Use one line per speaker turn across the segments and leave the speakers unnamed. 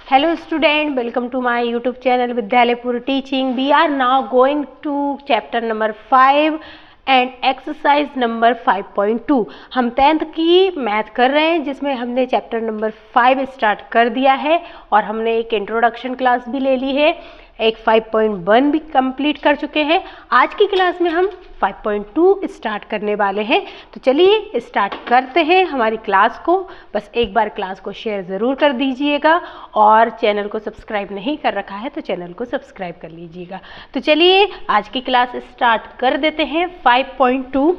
Hello student, welcome to my YouTube channel Vidyalaya Teaching. We are now going to chapter number 5 and exercise number 5.2. हम 10th की math कर रहे हैं जिसमें हमने चैप्टर नंबर 5 स्टार्ट कर दिया है और हमने एक इंट्रोडक्शन क्लास भी ले ली है, एक 5.1 भी कंप्लीट कर चुके हैं. आज की क्लास में हम 5.2 स्टार्ट करने वाले हैं. तो चलिए स्टार्ट करते हैं हमारी क्लास को. बस एक बार क्लास को शेयर ज़रूर कर दीजिएगा और चैनल को सब्सक्राइब नहीं कर रखा है तो चैनल को सब्सक्राइब कर लीजिएगा. तो चलिए आज की क्लास स्टार्ट कर देते हैं. 5.2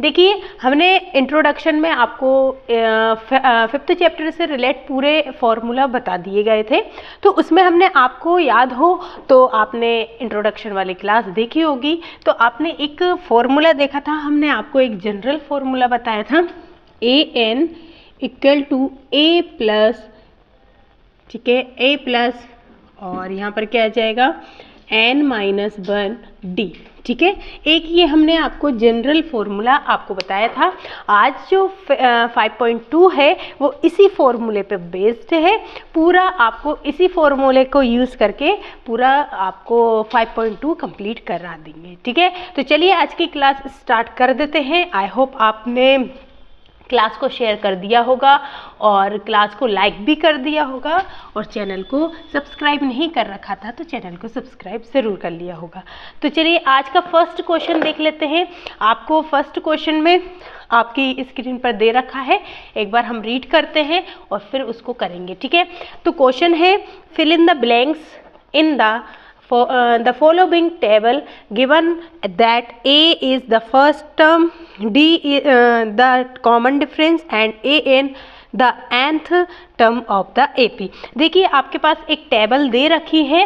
देखिए, हमने इंट्रोडक्शन में आपको 5th चैप्टर से रिलेट पूरे फॉर्मूला बता दिए गए थे. तो उसमें हमने, आपको याद हो तो आपने इंट्रोडक्शन वाली क्लास देखी होगी, तो आपने एक फॉर्मूला देखा था. हमने आपको एक जनरल फॉर्मूला बताया था, an equal to a plus, ठीक है, a प्लस और यहाँ पर क्या आ जाएगा n-1 d. ठीक है, एक ये हमने आपको जनरल फॉर्मूला आपको बताया था. आज जो 5.2 है वो इसी फॉर्मूले पे बेस्ड है. पूरा आपको इसी फॉर्मूले को यूज़ करके पूरा आपको 5.2 कंप्लीट करा देंगे. ठीक है, तो चलिए आज की क्लास स्टार्ट कर देते हैं. आई होप आपने क्लास को शेयर कर दिया होगा और क्लास को लाइक भी कर दिया होगा और चैनल को सब्सक्राइब नहीं कर रखा था तो चैनल को सब्सक्राइब ज़रूर कर लिया होगा. तो चलिए आज का फर्स्ट क्वेश्चन देख लेते हैं. आपको फर्स्ट क्वेश्चन में आपकी स्क्रीन पर दे रखा है, एक बार हम रीड करते हैं और फिर उसको करेंगे. ठीक है, तो क्वेश्चन है, fill in the blanks in the following table given that A is the first term, D is the common difference and AN the nth term of the AP. देखिए आपके पास एक टेबल दे रखी है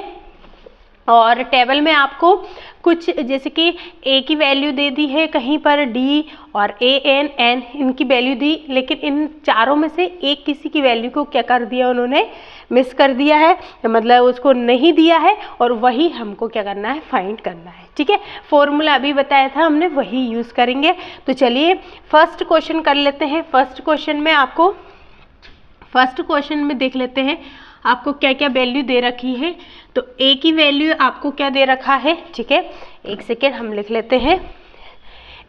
और टेबल में आपको कुछ जैसे कि a की वैल्यू दे दी है, कहीं पर d और an n इनकी वैल्यू दी, लेकिन इन चारों में से एक किसी की वैल्यू को क्या कर दिया, उन्होंने मिस कर दिया है, मतलब उसको नहीं दिया है और वही हमको क्या करना है, फाइंड करना है. ठीक है, फॉर्मूला अभी बताया था हमने, वही यूज़ करेंगे. तो चलिए फर्स्ट क्वेश्चन कर लेते हैं. फर्स्ट क्वेश्चन में देख लेते हैं आपको क्या क्या वैल्यू दे रखी है. तो a की वैल्यू आपको क्या दे रखा है, ठीक है, एक सेकेंड हम लिख लेते हैं.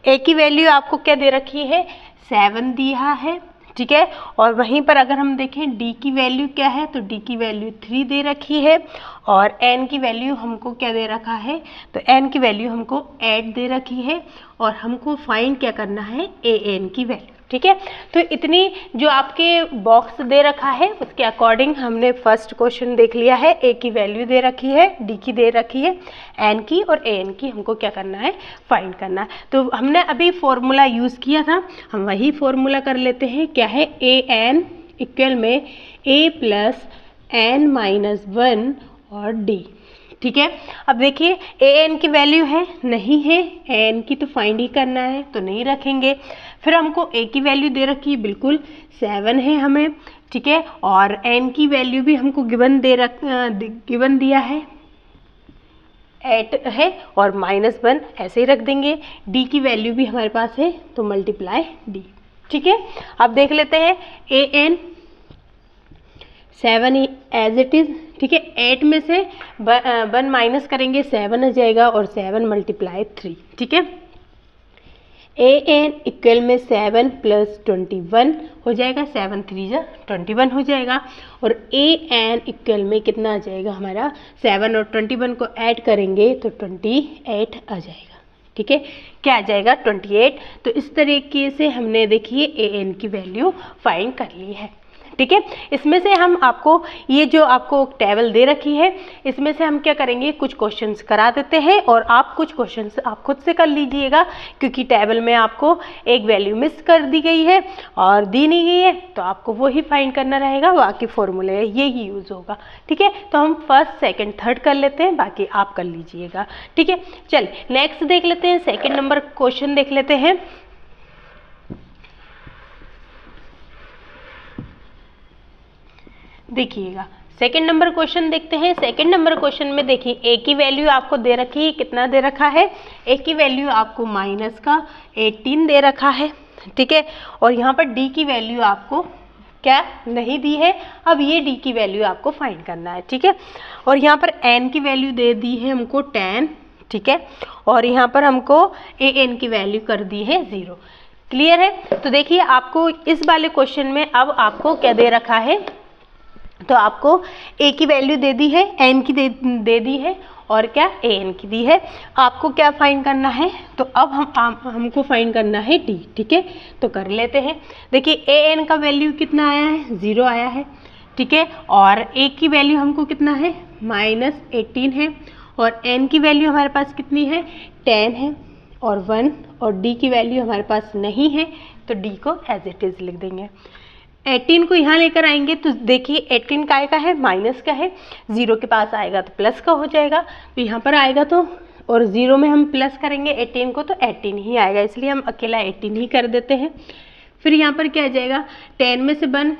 a की वैल्यू आपको क्या दे रखी है, 7 दिया है. ठीक है, और वहीं पर अगर हम देखें d की वैल्यू क्या है, तो d की वैल्यू 3 दे रखी है और n की वैल्यू हमको क्या दे रखा है, तो n की वैल्यू हमको 8 दे रखी है और हमको फाइंड क्या करना है, an की वैल्यू. ठीक है, तो इतनी जो आपके बॉक्स दे रखा है उसके अकॉर्डिंग हमने फर्स्ट क्वेश्चन देख लिया है. a की वैल्यू दे रखी है, d की दे रखी है, n की और an की हमको क्या करना है, फाइंड करना है. तो हमने अभी फॉर्मूला यूज़ किया था, हम वही फॉर्मूला कर लेते हैं. क्या है, an इक्वल में a प्लस n-1 और d. ठीक है, अब देखिए an की वैल्यू है, नहीं है, n की तो फाइंड ही करना है तो नहीं रखेंगे. फिर हमको a की वैल्यू दे रखी है, बिल्कुल 7 है हमें. ठीक है, और n की वैल्यू भी हमको गिवन दिया है, 8 है और -1 ऐसे ही रख देंगे. d की वैल्यू भी हमारे पास है तो मल्टीप्लाई d. ठीक है, अब देख लेते हैं an 7 एज इट इज़. ठीक है, 8 में से 1 माइनस करेंगे, 7 आ जाएगा और 7 मल्टीप्लाई 3. ठीक है, an इक्वल में 7 प्लस 21 हो जाएगा, 7 3 जा 21 हो जाएगा और an इक्वल में कितना आ जाएगा हमारा, 7 और 21 को ऐड करेंगे तो 28 आ जाएगा. ठीक है, क्या आ जाएगा, 28. तो इस तरीके से हमने देखिए an की वैल्यू फाइंड कर ली है. ठीक है, इसमें से हम आपको ये जो आपको टेबल दे रखी है इसमें से हम क्या करेंगे, कुछ क्वेश्चंस करा देते हैं और आप कुछ क्वेश्चंस आप खुद से कर लीजिएगा, क्योंकि टेबल में आपको एक वैल्यू मिस कर दी गई है और दी नहीं गई है तो आपको वो ही फाइंड करना रहेगा, बाकी फॉर्मूले यही यूज़ होगा. ठीक है, तो हम फर्स्ट सेकेंड थर्ड कर लेते हैं, बाकी आप कर लीजिएगा. ठीक है, चलिए नेक्स्ट देख लेते हैं. सेकेंड नंबर क्वेश्चन देख लेते हैं. देखिएगा सेकंड नंबर क्वेश्चन देखते हैं. सेकंड नंबर क्वेश्चन में देखिए a की वैल्यू आपको दे रखी है, कितना दे रखा है, a की वैल्यू आपको -18 दे रखा है. ठीक है, और यहाँ पर d की वैल्यू आपको क्या नहीं दी है। अब ये d की वैल्यू आपको फाइंड करना है, ठीक है। और यहाँ पर n की वैल्यू दे दी है हमको 10, ठीक है। और यहाँ पर हमको an की वैल्यू कर दी है 0। क्लियर है। तो देखिए आपको इस वाले क्वेश्चन में अब आपको क्या दे रखा है, तो आपको a की वैल्यू दे दी है, n की दे दी है और क्या an की दी है। आपको क्या फाइंड करना है, तो अब हमको फाइंड करना है d, ठीक है। तो कर लेते हैं। देखिए an का वैल्यू कितना आया है, 0 आया है, ठीक है। और a की वैल्यू हमको कितना है, -18 है। और n की वैल्यू हमारे पास कितनी है, 10 है और 1। और d की वैल्यू हमारे पास नहीं है, तो d को एज इट इज़ लिख देंगे। 18 को यहाँ लेकर आएंगे तो देखिए 18 काय का है, माइनस का है, 0 के पास आएगा तो प्लस का हो जाएगा। तो यहाँ पर आएगा तो, और 0 में हम प्लस करेंगे 18 को तो 18 ही आएगा, इसलिए हम अकेला 18 ही कर देते हैं। फिर यहाँ पर क्या आ जाएगा, 10 में से 1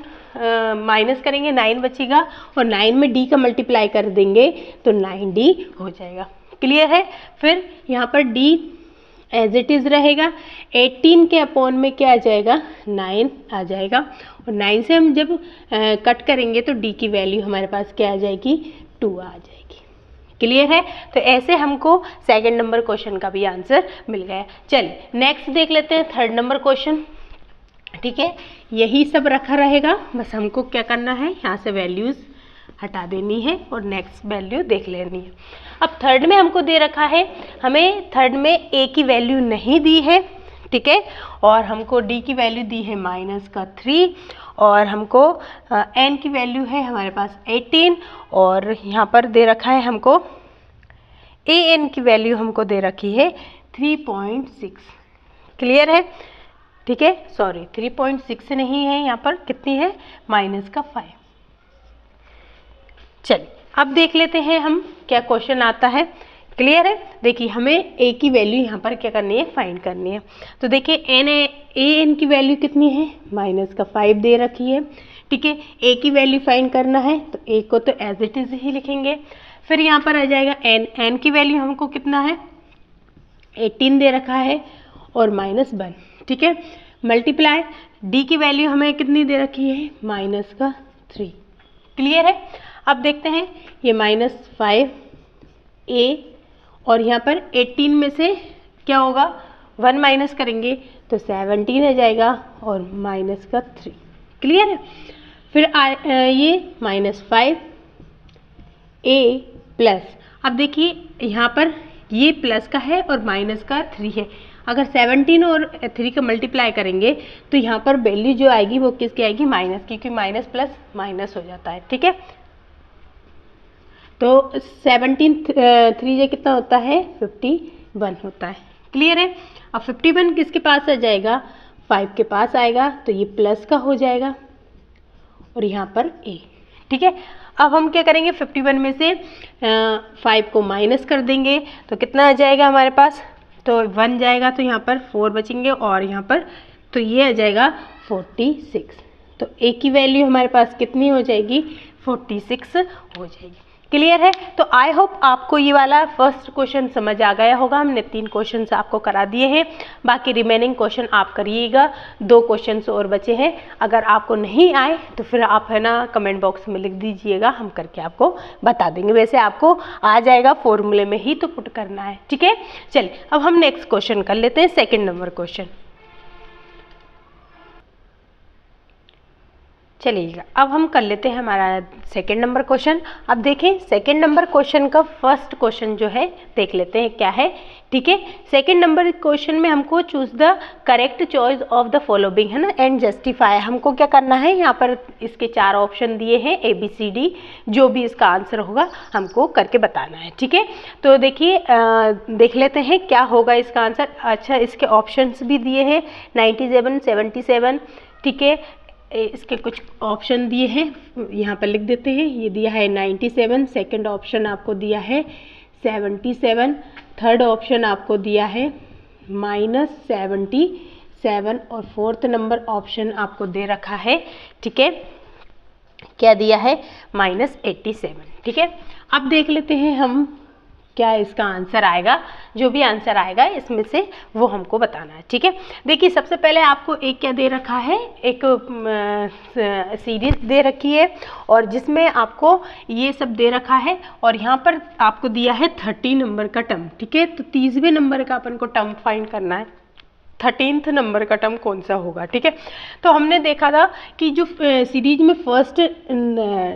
माइनस करेंगे, 9 बचेगा और 9 में d का मल्टीप्लाई कर देंगे तो 9d हो जाएगा। क्लियर है। फिर यहाँ पर d एज इट इज़ रहेगा, 18 के अपॉन में क्या आ जाएगा, 9 आ जाएगा। और 9 से हम जब कट करेंगे तो d की वैल्यू हमारे पास क्या आ जाएगी, 2 आ जाएगी। क्लियर है। तो ऐसे हमको सेकंड नंबर क्वेश्चन का भी आंसर मिल गया। चलिए नेक्स्ट देख लेते हैं, थर्ड नंबर क्वेश्चन, ठीक है। यही सब रखा रहेगा, बस हमको क्या करना है, यहाँ से वैल्यूज़ हटा देनी है और नेक्स्ट वैल्यू देख लेनी है। अब थर्ड में हमको दे रखा है, हमें थर्ड में a की वैल्यू नहीं दी है, ठीक है। और हमको d की वैल्यू दी है -3 और हमको n की वैल्यू है हमारे पास 18 और यहाँ पर दे रखा है हमको an की वैल्यू हमको दे रखी है 3.6। क्लियर है, ठीक है। सॉरी 3.6 नहीं है, यहाँ पर कितनी है, -5। चलिए अब देख लेते हैं हम क्या क्वेश्चन आता है। क्लियर है। देखिए हमें a की वैल्यू यहाँ पर क्या करनी है, फाइंड करनी है। तो देखिए an की वैल्यू कितनी है, -5 दे रखी है, ठीक है। a की वैल्यू फाइंड करना है तो a को तो एज इट इज़ ही लिखेंगे। फिर यहाँ पर आ जाएगा n की वैल्यू हमको कितना है, 18 दे रखा है और -1, ठीक है। मल्टीप्लाई d की वैल्यू हमें कितनी दे रखी है, -3। क्लियर है। अब देखते हैं ये -5 a और यहाँ पर 18 में से क्या होगा, 1 माइनस करेंगे तो 17 आ जाएगा और -3। क्लियर है। फिर ये -5 a प्लस, अब देखिए यहाँ पर ये प्लस का है और माइनस का 3 है। अगर 17 और 3 का मल्टीप्लाई करेंगे तो यहाँ पर वैल्यू जो आएगी वो किसकी आएगी, माइनस की, क्योंकि माइनस प्लस माइनस हो जाता है, ठीक है। तो 17 3 से कितना होता है, 51 होता है। क्लियर है। अब 51 किसके पास आ जाएगा, 5 के पास आएगा तो ये प्लस का हो जाएगा और यहाँ पर a, ठीक है। अब हम क्या करेंगे, 51 में से 5 को माइनस कर देंगे तो कितना आ जाएगा हमारे पास, तो 1 जाएगा तो यहाँ पर 4 बचेंगे और यहाँ पर तो ये आ जाएगा 46। तो a की वैल्यू हमारे पास कितनी हो जाएगी, 46 हो जाएगी। क्लियर है। तो आई होप आपको ये वाला फर्स्ट क्वेश्चन समझ आ गया होगा। हमने 3 क्वेश्चन आपको करा दिए हैं, बाकी रिमेनिंग क्वेश्चन आप करिएगा। 2 क्वेश्चन और बचे हैं। अगर आपको नहीं आए तो फिर आप है ना कमेंट बॉक्स में लिख दीजिएगा, हम करके आपको बता देंगे। वैसे आपको आ जाएगा, फॉर्मूले में ही तो पुट करना है, ठीक है। चलिए अब हम नेक्स्ट क्वेश्चन कर लेते हैं, सेकेंड नंबर क्वेश्चन। चलिएगा अब हम कर लेते हैं हमारा सेकेंड नंबर क्वेश्चन। अब देखें सेकेंड नंबर क्वेश्चन का फर्स्ट क्वेश्चन जो है देख लेते हैं क्या है, ठीक है। सेकेंड नंबर क्वेश्चन में हमको choose the correct choice of the following है ना एंड जस्टिफाई। हमको क्या करना है, यहाँ पर इसके 4 ऑप्शन दिए हैं ABCD, जो भी इसका आंसर होगा हमको करके बताना है, ठीक है। तो देखिए देख लेते हैं क्या होगा इसका आंसर। अच्छा इसके ऑप्शंस भी दिए हैं 97, 77, ठीक है। इसके कुछ ऑप्शन दिए हैं, यहाँ पर लिख देते हैं। ये दिया है 97, सेकंड ऑप्शन आपको दिया है 77, थर्ड ऑप्शन आपको दिया है -77 और फोर्थ नंबर ऑप्शन आपको दे रखा है, ठीक है, क्या दिया है, -87, ठीक है। अब देख लेते हैं हम क्या इसका आंसर आएगा, जो भी आंसर आएगा इसमें से वो हमको बताना है। ठीक है, देखिए सबसे पहले आपको एक क्या दे रखा है, एक सीरीज दे रखी है और जिसमें आपको ये सब दे रखा है और यहाँ पर आपको दिया है 30 नंबर का टर्म। ठीक है, तो 30वें नंबर का अपन को टर्म फाइंड करना है, 13th नंबर का टर्म कौन सा होगा। ठीक है, तो हमने देखा था कि जो सीरीज में फर्स्ट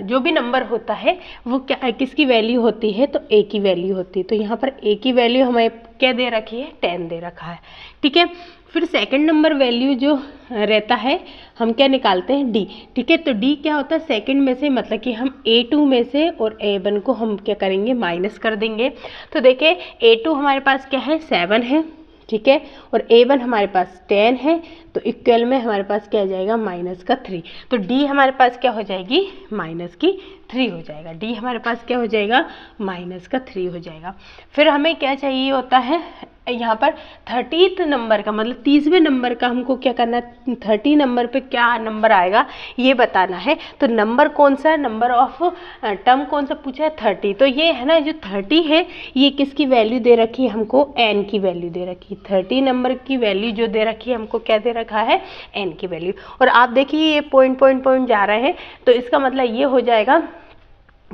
जो भी नंबर होता है वो क्या किसकी वैल्यू होती है, तो a की वैल्यू होती है। तो यहाँ पर a की वैल्यू हमें क्या दे रखी है, 10 दे रखा है। ठीक है, फिर सेकंड नंबर वैल्यू जो रहता है हम क्या निकालते हैं, d। ठीक है, तो d क्या होता है, सेकंड में से, मतलब कि हम a2 में से और a1 को हम क्या करेंगे, माइनस कर देंगे। तो देखिए a2 हमारे पास क्या है, 7 है। ठीक है, और a1 हमारे पास 10 है, तो इक्वल में हमारे पास क्या आ जाएगा, माइनस का 3। तो d हमारे पास क्या हो जाएगी, माइनस की 3 हो जाएगा। d हमारे पास क्या हो जाएगा, माइनस का 3 हो जाएगा। फिर हमें क्या चाहिए होता है यहाँ पर 30th नंबर का, मतलब 30वें नंबर का हमको क्या करना है, 30 नंबर पे क्या नंबर आएगा ये बताना है। तो नंबर कौन सा, नंबर ऑफ टर्म कौन सा पूछा है, 30। तो ये है ना, जो 30 है ये किसकी वैल्यू दे रखी है हमको, n की वैल्यू दे रखी है। 30 नंबर की वैल्यू जो दे रखी है हमको क्या दे रखा है, n की वैल्यू। और आप देखिए ये पॉइंट जा रहे हैं, तो इसका मतलब ये हो जाएगा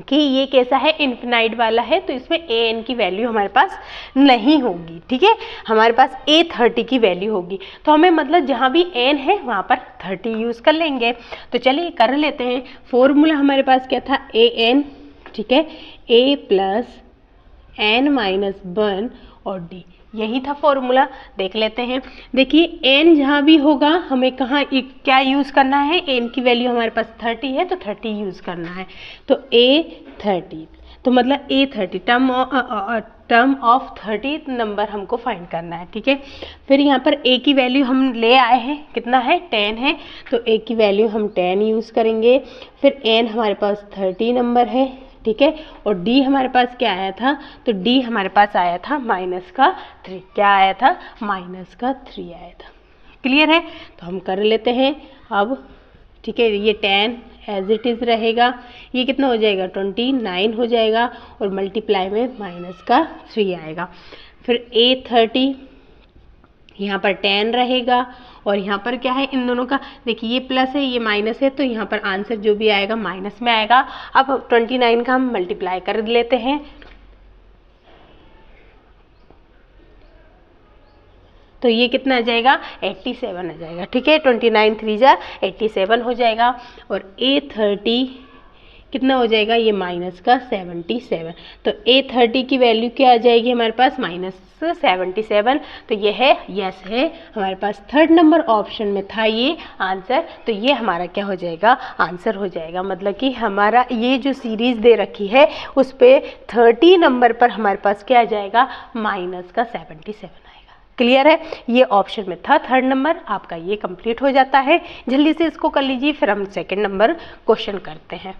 कि ये कैसा है, इन्फिनाइट वाला है, तो इसमें a n की वैल्यू हमारे पास नहीं होगी। ठीक है, हमारे पास a 30 की वैल्यू होगी। तो हमें मतलब जहाँ भी n है वहाँ पर 30 यूज़ कर लेंगे। तो चलिए कर लेते हैं। फॉर्मूला हमारे पास क्या था, a n। ठीक है, a प्लस n माइनस 1 और d, यही था फॉर्मूला। देख लेते हैं। देखिए n जहाँ भी होगा हमें कहाँ क्या यूज़ करना है, n की वैल्यू हमारे पास 30 है तो 30 यूज़ करना है। तो a 30, तो मतलब a 30 term of 30th number हमको फाइंड करना है। ठीक है, फिर यहाँ पर a की वैल्यू हम ले आए हैं, कितना है, 10 है, तो a की वैल्यू हम 10 यूज़ करेंगे। फिर n हमारे पास 30 नंबर है। ठीक है, और d हमारे पास क्या आया था, तो d हमारे पास आया था माइनस का 3। क्या आया था, माइनस का 3 आया था। क्लियर है, तो हम कर लेते हैं अब। ठीक है, ये 10 एज इट इज़ रहेगा, ये कितना हो जाएगा, 29 हो जाएगा, और मल्टीप्लाई में माइनस का 3 आएगा। फिर a 30, यहाँ पर 10 रहेगा, और यहाँ पर क्या है, इन दोनों का देखिए ये प्लस है ये माइनस है, तो यहाँ पर आंसर जो भी आएगा माइनस में आएगा। अब 29 का हम मल्टीप्लाई कर लेते हैं, तो ये कितना आ जाएगा, 87 आ जाएगा। ठीक है, 29 3 जा 87 हो जाएगा, और a 30 कितना हो जाएगा, ये माइनस का 77। तो a 30 की वैल्यू क्या आ जाएगी हमारे पास, माइनस 77। तो ये है, यस है, हमारे पास थर्ड नंबर ऑप्शन में था ये आंसर। तो ये हमारा क्या हो जाएगा, आंसर हो जाएगा। मतलब कि हमारा ये जो सीरीज़ दे रखी है उस पर 30 नंबर पर हमारे पास क्या आ जाएगा, माइनस का 77 आएगा। क्लियर है, ये ऑप्शन में था थर्ड नंबर। आपका ये कंप्लीट हो जाता है। जल्दी से इसको कर लीजिए, फिर हम सेकेंड नंबर क्वेश्चन करते हैं।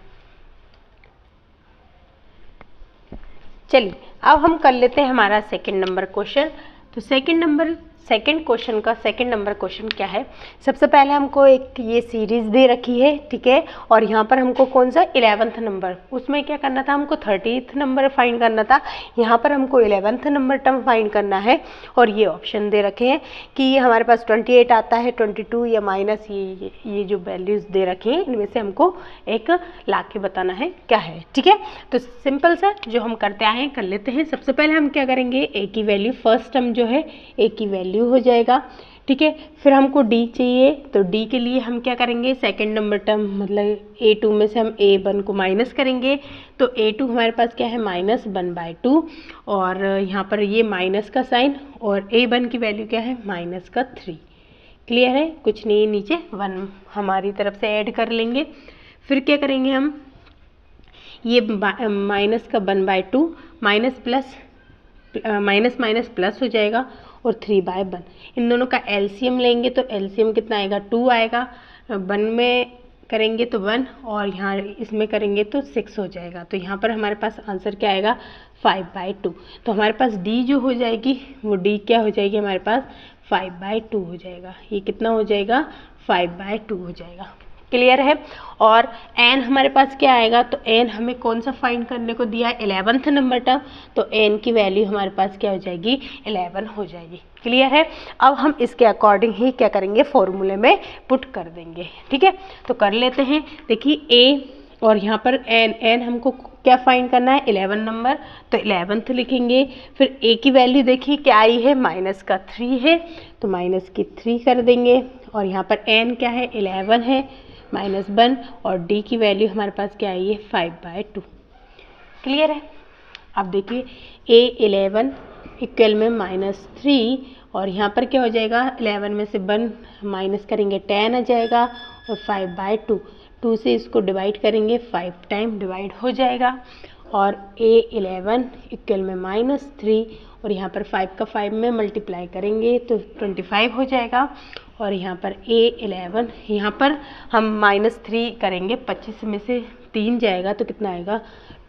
चलिए अब हम कर लेते हैं हमारा सेकंड नंबर क्वेश्चन। तो सेकंड क्वेश्चन का सेकंड नंबर क्वेश्चन क्या है, सबसे पहले हमको एक ये सीरीज दे रखी है। ठीक है, और यहाँ पर हमको कौन सा 11th नंबर, उसमें क्या करना था, हमको 30th नंबर फाइंड करना था। यहाँ पर हमको 11th नंबर टर्म फाइंड करना है, और ये ऑप्शन दे रखे हैं कि ये हमारे पास 28 आता है, 22 या माइनस ये जो वैल्यूज़ दे रखी हैं इनमें से हमको एक ला के बताना है क्या है। ठीक है, तो सिंपल सा जो हम करते आए हैं कर लेते हैं। सबसे पहले हम क्या करेंगे, ए की वैल्यू, फर्स्ट टर्म जो है ए की वैल्यू हो जाएगा। ठीक है, फिर हमको डी चाहिए, तो डी के लिए हम क्या करेंगे, सेकंड नंबर टर्म मतलब a2 में से हम a1 को माइनस करेंगे। तो a2 हमारे पास क्या है, -1/2, और यहाँ पर ये माइनस का साइन, और a1 की वैल्यू क्या है, -3। क्लियर है, कुछ नहीं, नीचे 1 हमारी तरफ से ऐड कर लेंगे। फिर क्या करेंगे हम, ये माइनस का 1/2 माइनस प्लस माइनस प्लस हो जाएगा, और 3/1, इन दोनों का एलसीएम लेंगे तो एलसीएम कितना आएगा, 2 आएगा। 1 में करेंगे तो 1, और यहाँ इसमें करेंगे तो 6 हो जाएगा। तो यहाँ पर हमारे पास आंसर क्या आएगा, 5/2। तो हमारे पास डी जो हो जाएगी वो डी क्या हो जाएगी, हमारे पास 5/2 हो जाएगा। ये कितना हो जाएगा, 5/2 हो जाएगा। क्लियर है। और n हमारे पास क्या आएगा, तो n हमें कौन सा फाइंड करने को दिया है, 11th नंबर टर्म, तो n की वैल्यू हमारे पास क्या हो जाएगी, 11 हो जाएगी। क्लियर है। अब हम इसके अकॉर्डिंग ही क्या करेंगे, फॉर्मूले में पुट कर देंगे। ठीक है, तो कर लेते हैं। देखिए a और यहाँ पर n हमको क्या फाइंड करना है, 11 नंबर, तो 11th लिखेंगे। फिर a की वैल्यू देखिए क्या आई है, -3 है, तो -3 कर देंगे। और यहाँ पर n क्या है, 11 है, -1, और d की वैल्यू हमारे पास क्या आई है, 5/2। क्लियर है। अब देखिए a 11 इक्वल में -3, और यहाँ पर क्या हो जाएगा, 11 में से 1 माइनस करेंगे 10 आ जाएगा, और 5/2, 2 से इसको डिवाइड करेंगे, 5 टाइम डिवाइड हो जाएगा। और a 11 इक्वल में -3, और यहाँ पर 5 का 5 में मल्टीप्लाई करेंगे तो 25 हो जाएगा। और यहाँ पर a 11, यहाँ पर हम -3 करेंगे, 25 में से 3 जाएगा तो कितना आएगा,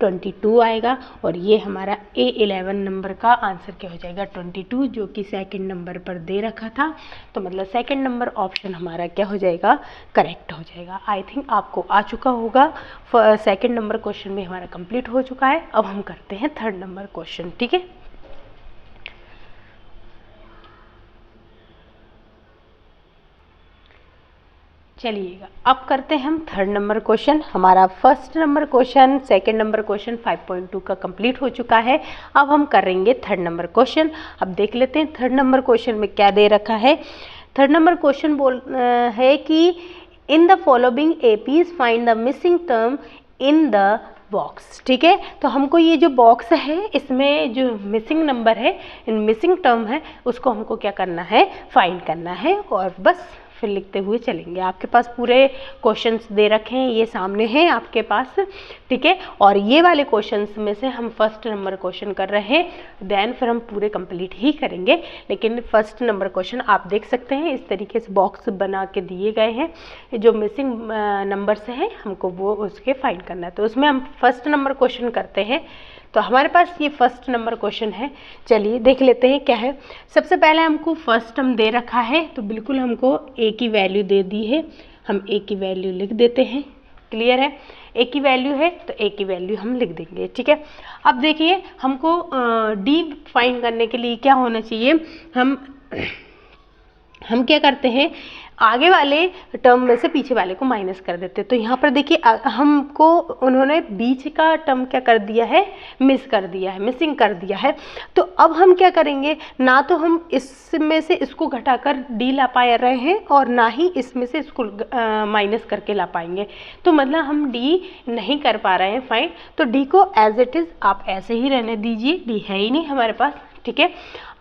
22 आएगा। और ये हमारा a 11 नंबर का आंसर क्या हो जाएगा, 22, जो कि सेकंड नंबर पर दे रखा था। तो मतलब सेकंड नंबर ऑप्शन हमारा क्या हो जाएगा, करेक्ट हो जाएगा। आई थिंक आपको आ चुका होगा। सेकंड नंबर क्वेश्चन में हमारा कंप्लीट हो चुका है। अब हम करते हैं थर्ड नंबर क्वेश्चन। ठीक है, चलिएगा अब करते हैं हम थर्ड नंबर क्वेश्चन। हमारा first number question, second number question 5.2 का कंप्लीट हो चुका है। अब हम करेंगे थर्ड नंबर क्वेश्चन। अब देख लेते हैं थर्ड नंबर क्वेश्चन में क्या दे रखा है। थर्ड नंबर क्वेश्चन है कि in the following APs find the missing term in the box. ठीक है, तो हमको ये जो बॉक्स है इसमें जो मिसिंग नंबर है, इन मिसिंग टर्म है, उसको हमको क्या करना है, फाइंड करना है। और बस फिर लिखते हुए चलेंगे। आपके पास पूरे क्वेश्चंस दे रखे हैं, ये सामने हैं आपके पास। ठीक है, और ये वाले क्वेश्चंस में से हम फर्स्ट नंबर क्वेश्चन कर रहे हैं, देन फिर हम पूरे कंप्लीट ही करेंगे। लेकिन फर्स्ट नंबर क्वेश्चन आप देख सकते हैं, इस तरीके से बॉक्स बना के दिए गए हैं। जो मिसिंग नंबर्स हैं हमको वो उसके फाइंड करना है, तो उसमें हम फर्स्ट नंबर क्वेश्चन करते हैं। तो हमारे पास ये फर्स्ट नंबर क्वेश्चन है। चलिए देख लेते हैं क्या है। सबसे पहले हमको फर्स्ट टर्म दे रखा है, तो बिल्कुल हमको a की वैल्यू दे दी है, हम a की वैल्यू लिख देते हैं। क्लियर है, a की वैल्यू है तो a की वैल्यू हम लिख देंगे। ठीक है, अब देखिए हमको d फाइंड करने के लिए क्या होना चाहिए, हम क्या करते हैं, आगे वाले टर्म में से पीछे वाले को माइनस कर देते हैं। तो यहाँ पर देखिए हमको उन्होंने बीच का टर्म क्या कर दिया है, मिस कर दिया है, मिसिंग कर दिया है। तो अब हम क्या करेंगे, ना तो हम इसमें से इसको घटाकर डी ला पा रहे हैं, और ना ही इसमें से इसको माइनस करके ला पाएंगे। तो मतलब हम डी नहीं कर पा रहे हैं फाइंड, तो डी को एज इट इज़ आप ऐसे ही रहने दीजिए, डी है ही नहीं हमारे पास। ठीक है,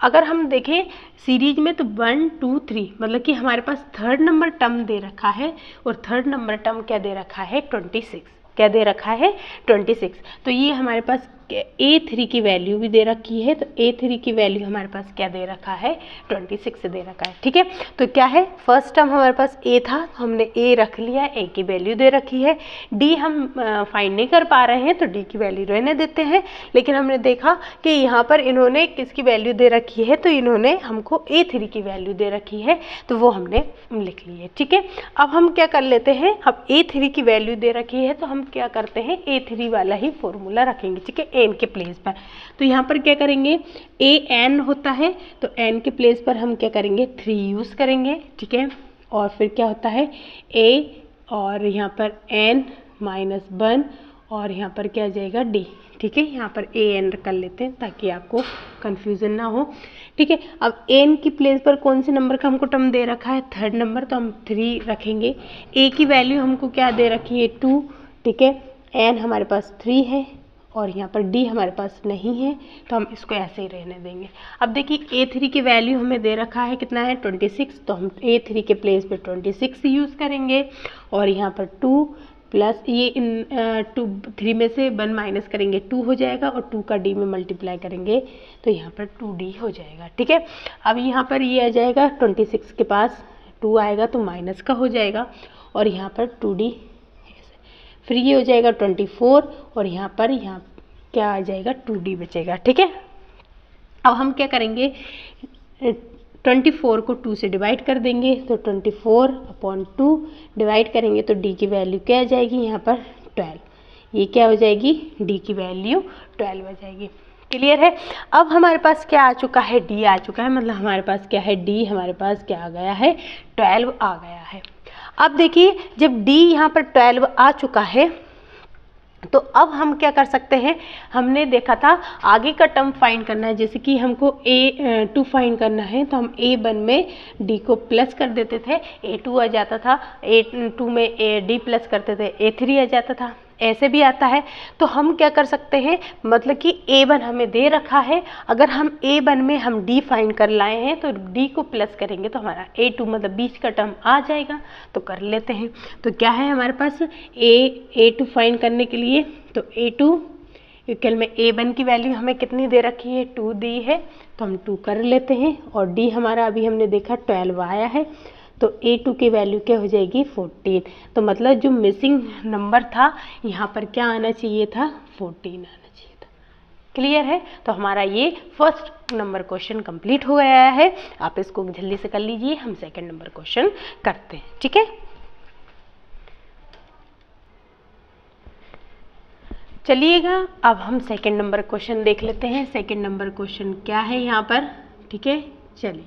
अगर हम देखें सीरीज में तो 1 2 3, मतलब कि हमारे पास थर्ड नंबर टर्म दे रखा है, और थर्ड नंबर टर्म क्या दे रखा है, 26। क्या दे रखा है, 26। तो ये हमारे पास A3 की वैल्यू भी दे रखी है, तो A3 की वैल्यू हमारे पास क्या दे रखा है, 26 दे रखा है। ठीक है, तो क्या है, फर्स्ट टर्म हमारे पास A था, तो हमने A रख लिया, A की वैल्यू दे रखी है। D हम फाइंड नहीं कर पा रहे हैं, तो D की वैल्यू रहने देते हैं। लेकिन हमने देखा कि यहाँ पर इन्होंने किसकी वैल्यू दे रखी है, तो इन्होंने हमको A3 की वैल्यू दे रखी है, तो वो हमने लिख ली है। ठीक है, अब हम क्या कर लेते हैं, अब A3 की वैल्यू दे रखी है, तो हम क्या करते हैं, A3 वाला ही फॉर्मूला रखेंगे। ठीक है, n के प्लेस पर, तो यहाँ पर क्या करेंगे, an होता है, तो n के प्लेस पर हम क्या करेंगे, 3 यूज़ करेंगे। ठीक है, और फिर क्या होता है a, और यहाँ पर n -1, और यहाँ पर क्या आ जाएगा d। ठीक है, यहाँ पर an कर लेते हैं ताकि आपको कन्फ्यूज़न ना हो। ठीक है, अब n की प्लेस पर कौन से नंबर का हमको टर्म दे रखा है, थर्ड नंबर, तो हम 3 रखेंगे। a की वैल्यू हमको क्या दे रखी है, 2। ठीक है, n हमारे पास 3 है, और यहाँ पर d हमारे पास नहीं है, तो हम इसको ऐसे ही रहने देंगे। अब देखिए A3 की वैल्यू हमें दे रखा है कितना है, 26, तो हम A3 के प्लेस पे 26 यूज़ करेंगे। और यहाँ पर 2 प्लस ये इन 3 में से 1 माइनस करेंगे, 2 हो जाएगा, और 2 का d में मल्टीप्लाई करेंगे तो यहाँ पर 2d हो जाएगा। ठीक है, अब यहाँ पर ये आ जाएगा, 26 के पास 2 आएगा तो माइनस का हो जाएगा, और यहाँ पर 2d, फिर ये हो जाएगा 24, और यहाँ पर क्या आ जाएगा, 2d बचेगा। ठीक है, अब हम क्या करेंगे, 24 को 2 से डिवाइड कर देंगे तो 24/2 डिवाइड करेंगे तो डी की वैल्यू क्या आ जाएगी यहाँ पर 12। ये क्या हो जाएगी, डी की वैल्यू 12 हो जाएगी। क्लियर है। अब हमारे पास क्या आ चुका है, डी आ चुका है, मतलब हमारे पास क्या है, डी हमारे पास क्या आ गया है, 12 आ गया है। अब देखिए जब डी यहाँ पर 12 आ चुका है तो अब हम क्या कर सकते हैं, हमने देखा था आगे का टर्म फाइंड करना है, जैसे कि हमको A2 फाइंड करना है तो हम A1 में D को प्लस कर देते थे, A2 आ जाता था, A2 में D प्लस करते थे, A3 आ जाता था, ऐसे भी आता है। तो हम क्या कर सकते हैं, मतलब कि A1 हमें दे रखा है, अगर हम A1 में हम D फाइंड कर लाए हैं तो D को प्लस करेंगे तो हमारा A2 मतलब बीच का टर्म आ जाएगा, तो कर लेते हैं। तो क्या है हमारे पास A2 फाइंड करने के लिए, तो A2 इक्वल में A1 की वैल्यू हमें कितनी दे रखी है, 2 दी है, तो हम 2 कर लेते हैं। और D हमारा अभी हमने देखा 12 आया है, तो A2 की वैल्यू क्या हो जाएगी 14। तो मतलब जो मिसिंग नंबर था यहाँ पर क्या आना चाहिए था, 14 आना चाहिए था। क्लियर है। तो हमारा ये फर्स्ट नंबर क्वेश्चन कंप्लीट हो गया है। आप इसको जल्दी से कर लीजिए, हम सेकंड नंबर क्वेश्चन करते हैं। ठीक है, चलिएगा अब हम सेकंड नंबर क्वेश्चन देख लेते हैं। सेकंड नंबर क्वेश्चन क्या है यहाँ पर, ठीक है, चलिए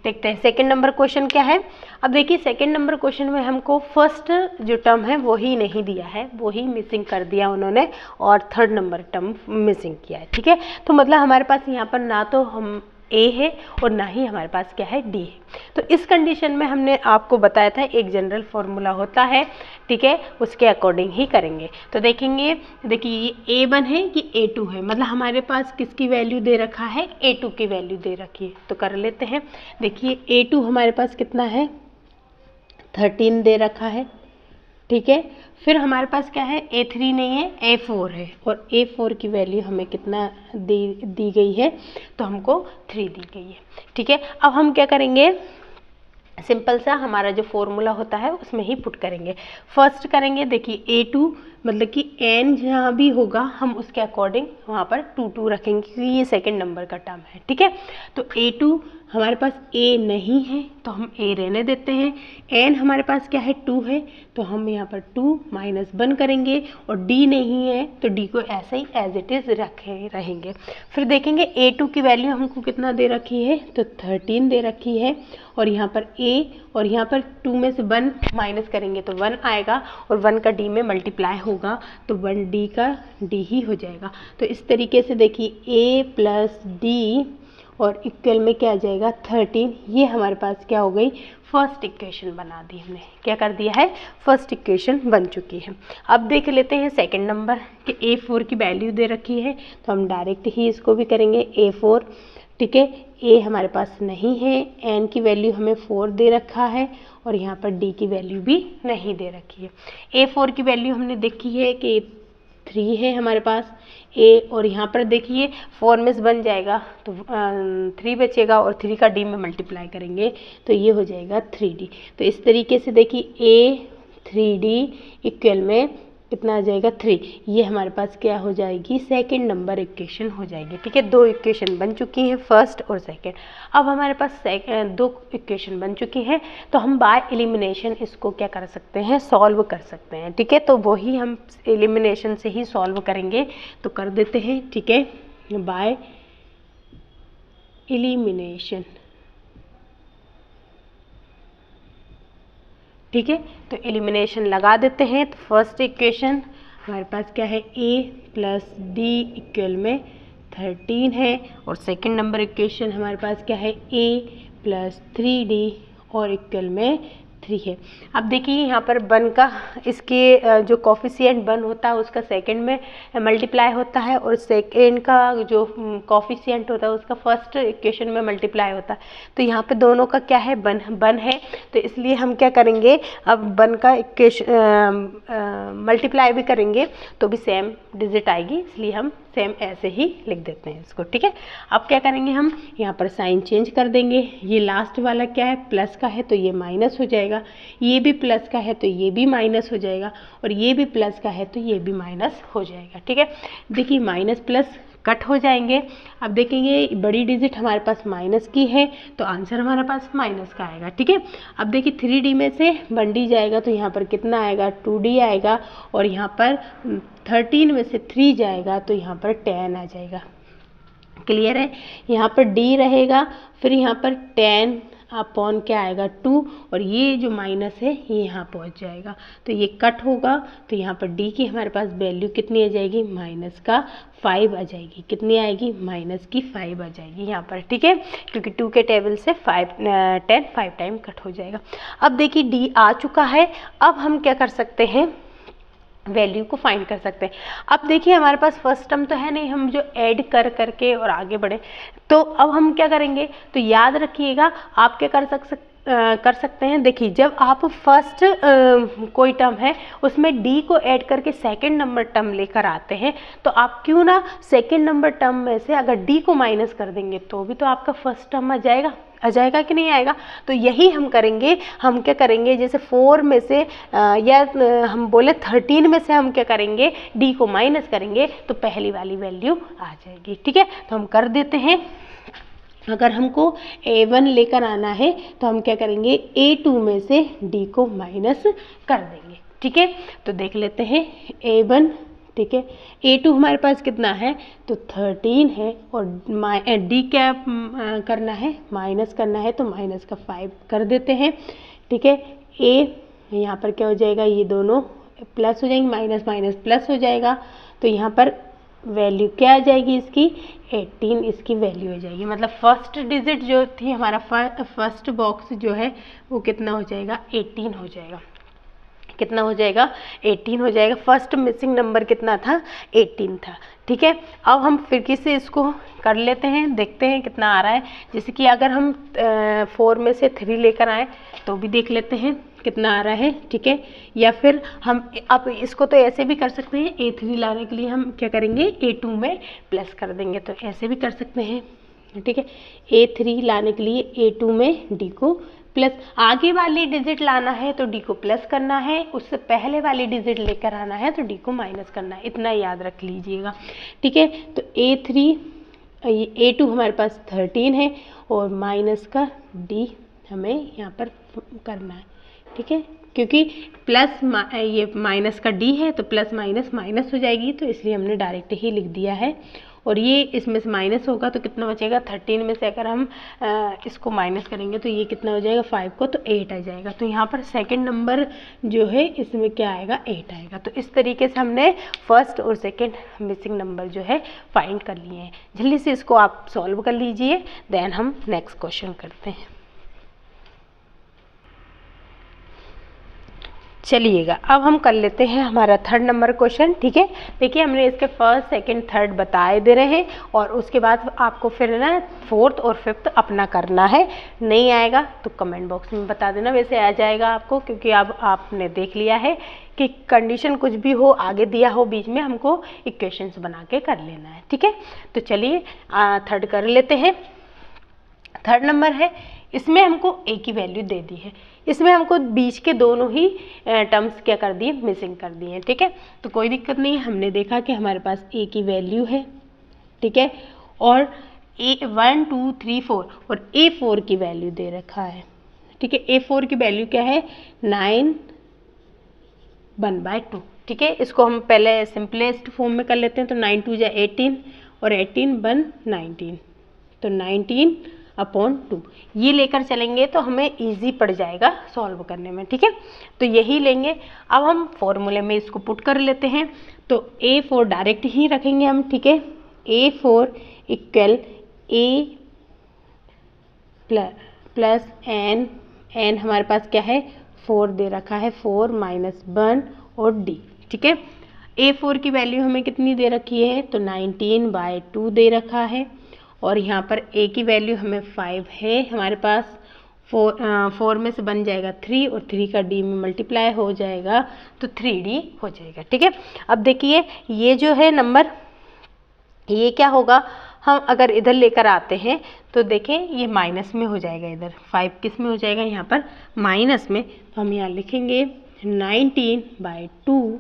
देखते हैं सेकंड नंबर क्वेश्चन क्या है। अब देखिए सेकंड नंबर क्वेश्चन में हमको फर्स्ट जो टर्म है वो ही नहीं दिया है, वो ही मिसिंग कर दिया उन्होंने, और थर्ड नंबर टर्म मिसिंग किया है। ठीक है, तो मतलब हमारे पास यहाँ पर ना तो हम ए है और ना ही हमारे पास क्या है, डी है। तो इस कंडीशन में हमने आपको बताया था एक जनरल फॉर्मूला होता है, ठीक है, उसके अकॉर्डिंग ही करेंगे। तो देखेंगे, देखिए ये A1 है कि A2 है, मतलब हमारे पास किसकी वैल्यू दे रखा है, A2 की वैल्यू दे रखी है। तो कर लेते हैं। देखिए A2 हमारे पास कितना है, 13 दे रखा है, ठीक है। फिर हमारे पास क्या है, A3 नहीं है, A4 है, और A4 की वैल्यू हमें कितना दी गई है, तो हमको 3 दी गई है। ठीक है, अब हम क्या करेंगे, सिंपल सा हमारा जो फॉर्मूला होता है उसमें ही पुट करेंगे। फर्स्ट करेंगे, देखिए A2 मतलब कि n जहाँ भी होगा हम उसके अकॉर्डिंग वहाँ पर 2 रखेंगे, क्योंकि ये सेकंड नंबर का टर्म है। ठीक है, तो A2 हमारे पास A नहीं है तो हम A रहने देते हैं। n हमारे पास क्या है, 2 है, तो हम यहाँ पर 2 - 1 करेंगे, और D नहीं है तो D को ऐसे ही एज इट इज़ रखे रहेंगे। फिर देखेंगे A2 की वैल्यू हमको कितना दे रखी है, तो 13 दे रखी है, और यहाँ पर A और यहाँ पर 2 में से 1 माइनस करेंगे तो 1 आएगा, और 1 का D में मल्टीप्लाई होगा तो 1D का D ही हो जाएगा। तो इस तरीके से देखिए A प्लस D और इक्वल में क्या आ जाएगा 13। ये हमारे पास क्या हो गई, फर्स्ट इक्वेशन बना दी हमने। क्या कर दिया है, फर्स्ट इक्वेशन बन चुकी है। अब देख लेते हैं सेकंड नंबर कि A4 की वैल्यू दे रखी है, तो हम डायरेक्ट ही इसको भी करेंगे A4। ठीक है, A हमारे पास नहीं है, N की वैल्यू हमें 4 दे रखा है, और यहाँ पर D की वैल्यू भी नहीं दे रखी है। A4 की वैल्यू हमने देखी है कि 3 है हमारे पास A, और यहाँ पर देखिए 4 में से बन जाएगा तो 3 बचेगा, और 3 का D में मल्टीप्लाई करेंगे तो ये हो जाएगा 3D। तो इस तरीके से देखिए A 3D इक्वल में कितना आ जाएगा 3। ये हमारे पास क्या हो जाएगी, सेकंड नंबर इक्वेशन हो जाएगी। ठीक है, 2 इक्वेशन बन चुकी हैं, फर्स्ट और सेकंड। अब हमारे पास 2 इक्वेशन बन चुकी हैं, तो हम बाय एलिमिनेशन इसको क्या कर सकते हैं, सॉल्व कर सकते हैं। ठीक है, तो वही हम एलिमिनेशन से ही सॉल्व करेंगे, तो कर देते हैं। ठीक है, बाय एलिमिनेशन। ठीक है, तो एलिमिनेशन लगा देते हैं। तो फर्स्ट इक्वेशन हमारे पास क्या है, A प्लस D इक्वल में 13 है, और सेकंड नंबर इक्वेशन हमारे पास क्या है, A प्लस 3D और इक्वल में 3 है। अब देखिए यहाँ पर 1 का, इसके जो कॉफिशिएंट 1 होता है उसका सेकंड में मल्टीप्लाई होता है, और सेकंड का जो कॉफिशिएंट होता है उसका फर्स्ट इक्वेशन में मल्टीप्लाई होता है। तो यहाँ पे दोनों का क्या है, 1 है, तो इसलिए हम क्या करेंगे, अब 1 का इक्वेशन मल्टीप्लाई भी करेंगे तो भी सेम डिजिट आएगी, इसलिए हम सेम ऐसे ही लिख देते हैं इसको। ठीक है, अब क्या करेंगे, हम यहाँ पर साइन चेंज कर देंगे। ये लास्ट वाला क्या है, प्लस का है तो ये माइनस हो जाएगा, ये भी प्लस का है तो ये भी माइनस हो जाएगा, और ये भी प्लस का है तो ये भी माइनस हो जाएगा। ठीक है, देखिए माइनस प्लस कट हो जाएंगे। अब देखेंगे बड़ी डिजिट हमारे पास माइनस की है तो आंसर हमारे पास माइनस का आएगा। ठीक है, अब देखिए 3D में से 1D जाएगा तो यहाँ पर कितना आएगा 2D आएगा, और यहाँ पर 13 में से 3 जाएगा तो यहाँ पर 10 आ जाएगा। क्लियर है, यहाँ पर D रहेगा, फिर यहाँ पर 10 अपॉन क्या आएगा 2, और ये जो माइनस है ये यहाँ पहुँच जाएगा तो ये कट होगा, तो यहाँ पर D की हमारे पास वैल्यू कितनी आ जाएगी माइनस का 5 आ जाएगी। कितनी आएगी माइनस की 5 आ जाएगी यहाँ पर। ठीक है, क्योंकि 2 के टेबल से 5 टाइम कट हो जाएगा। अब देखिए D आ चुका है, अब हम क्या कर सकते हैं वैल्यू को फाइंड कर सकते हैं। अब देखिए हमारे पास फर्स्ट टर्म तो है नहीं, हम जो ऐड कर करके और आगे बढ़े, तो अब हम क्या करेंगे, तो याद रखिएगा आप क्या कर सकते हैं। देखिए जब आप फर्स्ट कोई टर्म है उसमें D को ऐड करके सेकंड नंबर टर्म लेकर आते हैं, तो आप क्यों ना सेकंड नंबर टर्म में से अगर D को माइनस कर देंगे तो भी तो आपका फर्स्ट टर्म आ जाएगा कि नहीं आएगा। तो यही हम करेंगे। हम क्या करेंगे, जैसे 4 में से या हम बोले 13 में से हम क्या करेंगे D को माइनस करेंगे तो पहली वाली वैल्यू आ जाएगी। ठीक है, तो हम कर देते हैं। अगर हमको A1 लेकर आना है तो हम क्या करेंगे A2 में से D को माइनस कर देंगे। ठीक है, तो देख लेते हैं A1। ठीक है, A2 हमारे पास कितना है तो 13 है, और D क्या करना है माइनस करना है तो माइनस का 5 कर देते हैं। ठीक है, A यहाँ पर क्या हो जाएगा, ये दोनों प्लस हो जाएंगे, माइनस माइनस प्लस हो जाएगा, तो यहाँ पर वैल्यू क्या आ जाएगी इसकी 18 इसकी वैल्यू हो जाएगी। मतलब फर्स्ट डिजिट जो थी हमारा फर्स्ट बॉक्स जो है वो कितना हो जाएगा 18 हो जाएगा। कितना हो जाएगा 18 हो जाएगा। फर्स्ट मिसिंग नंबर कितना था 18 था। ठीक है, अब हम फिर से इसको कर लेते हैं, देखते हैं कितना आ रहा है। जैसे कि अगर हम 4 में से 3 लेकर आए तो भी देख लेते हैं कितना आ रहा है। ठीक है, या फिर हम अब इसको तो ऐसे भी कर सकते हैं, A3 लाने के लिए हम क्या करेंगे A2 में प्लस कर देंगे, तो ऐसे भी कर सकते हैं। ठीक है, A3 लाने के लिए A2 में D को प्लस, आगे वाली डिजिट लाना है तो D को प्लस करना है, उससे पहले वाली डिजिट लेकर आना है तो D को माइनस करना है, इतना याद रख लीजिएगा। ठीक है, तो A2 हमारे पास 13 है और माइनस का D हमें यहाँ पर करना है। ठीक है, क्योंकि प्लस ये माइनस का D है तो प्लस माइनस माइनस हो जाएगी, तो इसलिए हमने डायरेक्ट ही लिख दिया है। और ये इसमें से माइनस होगा तो कितना बचेगा 13 में से अगर हम इसको माइनस करेंगे तो ये कितना हो जाएगा 5 को, तो 8 आ जाएगा। तो यहाँ पर सेकंड नंबर जो है इसमें क्या आएगा 8 आएगा। तो इस तरीके से हमने फर्स्ट और सेकंड मिसिंग नंबर जो है फाइंड कर लिए हैं। जल्दी से इसको आप सॉल्व कर लीजिए, देन हम नेक्स्ट क्वेश्चन करते हैं। चलिएगा अब हम कर लेते हैं हमारा थर्ड नंबर क्वेश्चन। ठीक है, देखिए हमने इसके फर्स्ट सेकंड थर्ड बताए दे रहे हैं, और उसके बाद आपको फिर ना फोर्थ और फिफ्थ अपना करना है। नहीं आएगा तो कमेंट बॉक्स में बता देना, वैसे आ जाएगा आपको, क्योंकि अब आपने देख लिया है कि कंडीशन कुछ भी हो आगे दिया हो बीच में हमको इक्वेशंस बना के कर लेना है। ठीक है, तो चलिए थर्ड कर लेते हैं। थर्ड नंबर है, इसमें हमको ए की वैल्यू दे दी है, इसमें हमको बीच के दोनों ही टर्म्स क्या कर दिए मिसिंग कर दिए हैं। ठीक है, तो कोई दिक्कत नहीं है, हमने देखा कि हमारे पास ए की वैल्यू है। ठीक है, और A1 2 3 4 और A4 की वैल्यू दे रखा है। ठीक है, A4 की वैल्यू क्या है 9 1/2। ठीक है, इसको हम पहले सिंपलेस्ट फॉर्म में कर लेते हैं, तो 9 2 = 18 और 18 1 19, तो 19/2 ये लेकर चलेंगे तो हमें इजी पड़ जाएगा सॉल्व करने में। ठीक है, तो यही लेंगे। अब हम फॉर्मूले में इसको पुट कर लेते हैं, तो A4 डायरेक्ट ही रखेंगे हम। ठीक है, A4 = A प्लस n हमारे पास क्या है 4 दे रखा है, 4 - 1 और D। ठीक है, A4 की वैल्यू हमें कितनी दे रखी है तो 19/2 दे रखा है, और यहाँ पर A की वैल्यू हमें 5 है हमारे पास। 4 में से बन जाएगा 3 और 3 का D में मल्टीप्लाई हो जाएगा तो 3D हो जाएगा। ठीक है, अब देखिए ये जो है नंबर ये क्या होगा, हम अगर इधर लेकर आते हैं तो देखें ये माइनस में हो जाएगा, इधर 5 किस में हो जाएगा यहाँ पर माइनस में, तो हम यहाँ लिखेंगे 19/2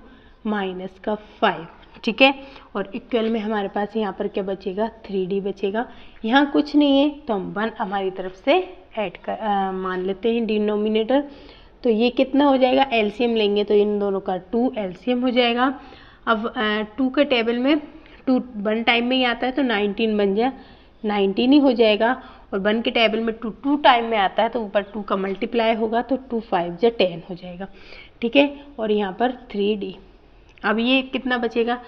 - का 5। ठीक है। और इक्वल में हमारे पास यहाँ पर क्या बचेगा, 3D बचेगा। यहाँ कुछ नहीं है तो हम 1 हमारी तरफ से ऐड कर मान लेते हैं डिनोमिनेटर। तो ये कितना हो जाएगा, एलसीएम लेंगे तो इन दोनों का 2 एलसीएम हो जाएगा। अब 2 के टेबल में 2 1 टाइम में ही आता है तो 19 बन जाए, 19 ही हो जाएगा। और 1 के टेबल में 2 टाइम में आता है तो ऊपर 2 का मल्टीप्लाई होगा तो 2 5 जा 10 हो जाएगा, ठीक है। और यहाँ पर 3D, अब ये कितना बचेगा,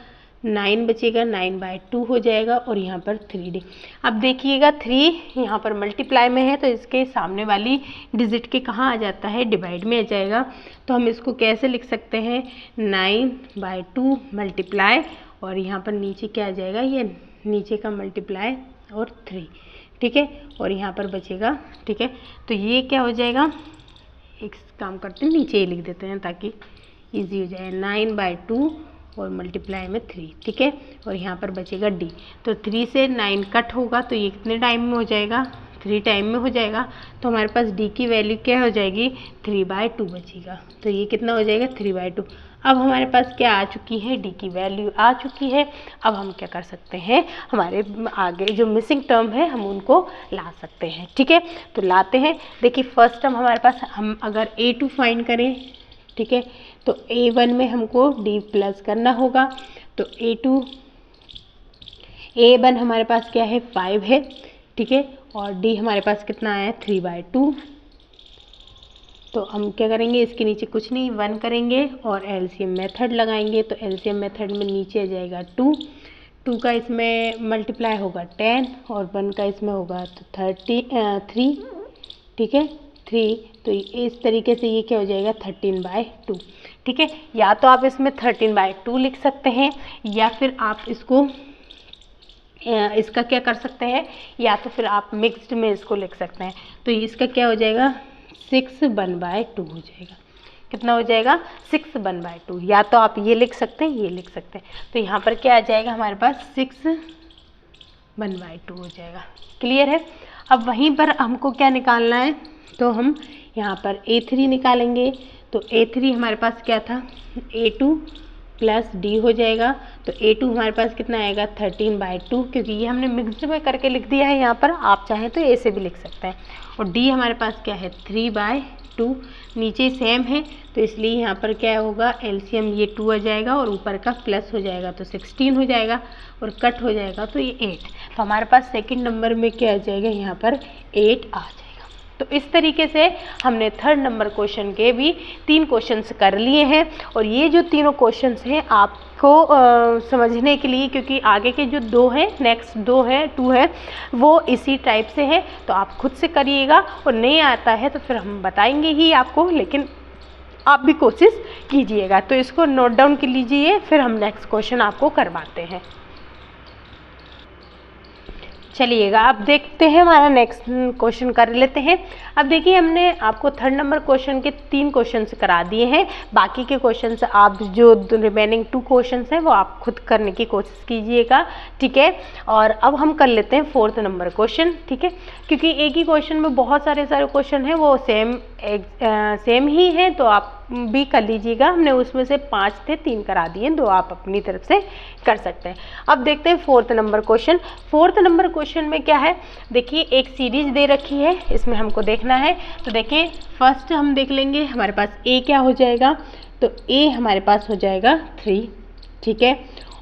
9 बचेगा, 9/2 हो जाएगा। और यहाँ पर 3D। अब देखिएगा 3 यहाँ पर मल्टीप्लाई में है तो इसके सामने वाली डिजिट के कहाँ आ जाता है, डिवाइड में आ जाएगा। तो हम इसको कैसे लिख सकते हैं, 9/2 मल्टीप्लाई और यहाँ पर नीचे क्या आ जाएगा, ये नीचे का मल्टीप्लाई और 3, ठीक है। और यहाँ पर बचेगा, ठीक है। तो ये क्या हो जाएगा, एक काम करते हैं नीचे ही लिख देते हैं ताकि ईजी हो जाए, 9/2 और मल्टीप्लाई में 3, ठीक है। और यहाँ पर बचेगा D। तो 3 से 9 कट होगा तो ये कितने टाइम में हो जाएगा, 3 टाइम में हो जाएगा। तो हमारे पास D की वैल्यू क्या हो जाएगी, 3/2 बचेगा। तो ये कितना हो जाएगा, 3/2। अब हमारे पास क्या आ चुकी है, D की वैल्यू आ चुकी है। अब हम क्या कर सकते हैं, हमारे आगे जो मिसिंग टर्म है हम उनको ला सकते हैं, ठीक है। तो लाते हैं। देखिए फर्स्ट टर्म हमारे पास, हम अगर A2 फाइंड करें, ठीक है, तो A1 में हमको D प्लस करना होगा। तो A1 हमारे पास क्या है, 5 है, ठीक है। और D हमारे पास कितना आया, 3/2। तो हम क्या करेंगे, इसके नीचे कुछ नहीं, 1 करेंगे और एलसीएम मेथड लगाएंगे। तो एलसीएम मेथड में नीचे आ जाएगा 2 का इसमें मल्टीप्लाई होगा 10 और 1 का इसमें होगा तो 3, ठीक है, 3। तो इस तरीके से ये क्या हो जाएगा, 13/2, ठीक है। या तो आप इसमें 13/2 लिख सकते हैं या फिर आप इसको इसका क्या कर सकते हैं, या तो फिर आप मिक्स्ड में इसको लिख सकते हैं। तो इसका क्या हो जाएगा, 6/2 हो जाएगा। कितना हो जाएगा, 6/2। या तो आप ये लिख सकते हैं, ये लिख सकते हैं। तो यहाँ पर क्या आ जाएगा, हमारे पास 6/2 हो जाएगा। क्लियर है। अब वहीं पर हमको क्या निकालना है, तो हम यहाँ पर A3 निकालेंगे। तो A3 हमारे पास क्या था, A2 प्लस D हो जाएगा। तो A2 हमारे पास कितना आएगा, 13/2, क्योंकि ये हमने मिक्स्ड में करके लिख दिया है यहाँ पर, आप चाहें तो ऐसे भी लिख सकते हैं। और D हमारे पास क्या है, 3/2, नीचे सेम है तो इसलिए यहाँ पर क्या होगा, एलसीएम ये 2 आ जाएगा और ऊपर का प्लस हो जाएगा तो 16 हो जाएगा और कट हो जाएगा तो ये 8। तो हमारे पास सेकंड नंबर में क्या आ जाएगा, यहाँ पर 8 आ जाएगा। तो इस तरीके से हमने थर्ड नंबर क्वेश्चन के भी 3 क्वेश्चंस कर लिए हैं। और ये जो तीनों क्वेश्चंस हैं आपको समझने के लिए, क्योंकि आगे के जो 2 हैं, नेक्स्ट 2 है वो इसी टाइप से है, तो आप खुद से करिएगा। और नहीं आता है तो फिर हम बताएंगे ही आपको, लेकिन आप भी कोशिश कीजिएगा। तो इसको नोट डाउन कर लीजिए, फिर हम नेक्स्ट क्वेश्चन आपको करवाते हैं। चलिएगा अब देखते हैं, हमारा नेक्स्ट क्वेश्चन कर लेते हैं। अब देखिए हमने आपको थर्ड नंबर क्वेश्चन के 3 क्वेश्चंस करा दिए हैं। बाकी के क्वेश्चंस आप जो रिमेनिंग 2 क्वेश्चंस हैं वो आप खुद करने की कोशिश कीजिएगा, ठीक है। और अब हम कर लेते हैं 4th नंबर क्वेश्चन, ठीक है, क्योंकि एक ही क्वेश्चन में बहुत सारे क्वेश्चन हैं, वो सेम ही हैं, तो आप भी कर लीजिएगा। हमने उसमें से 5 थे, 3 करा दिए, 2 आप अपनी तरफ से कर सकते हैं। अब देखते हैं 4th number question. 4th number question में क्या है, देखिए एक सीरीज दे रखी है, इसमें हमको देखना है। तो देखिए फर्स्ट हम देख लेंगे, हमारे पास A क्या हो जाएगा, तो A हमारे पास हो जाएगा 3, ठीक है।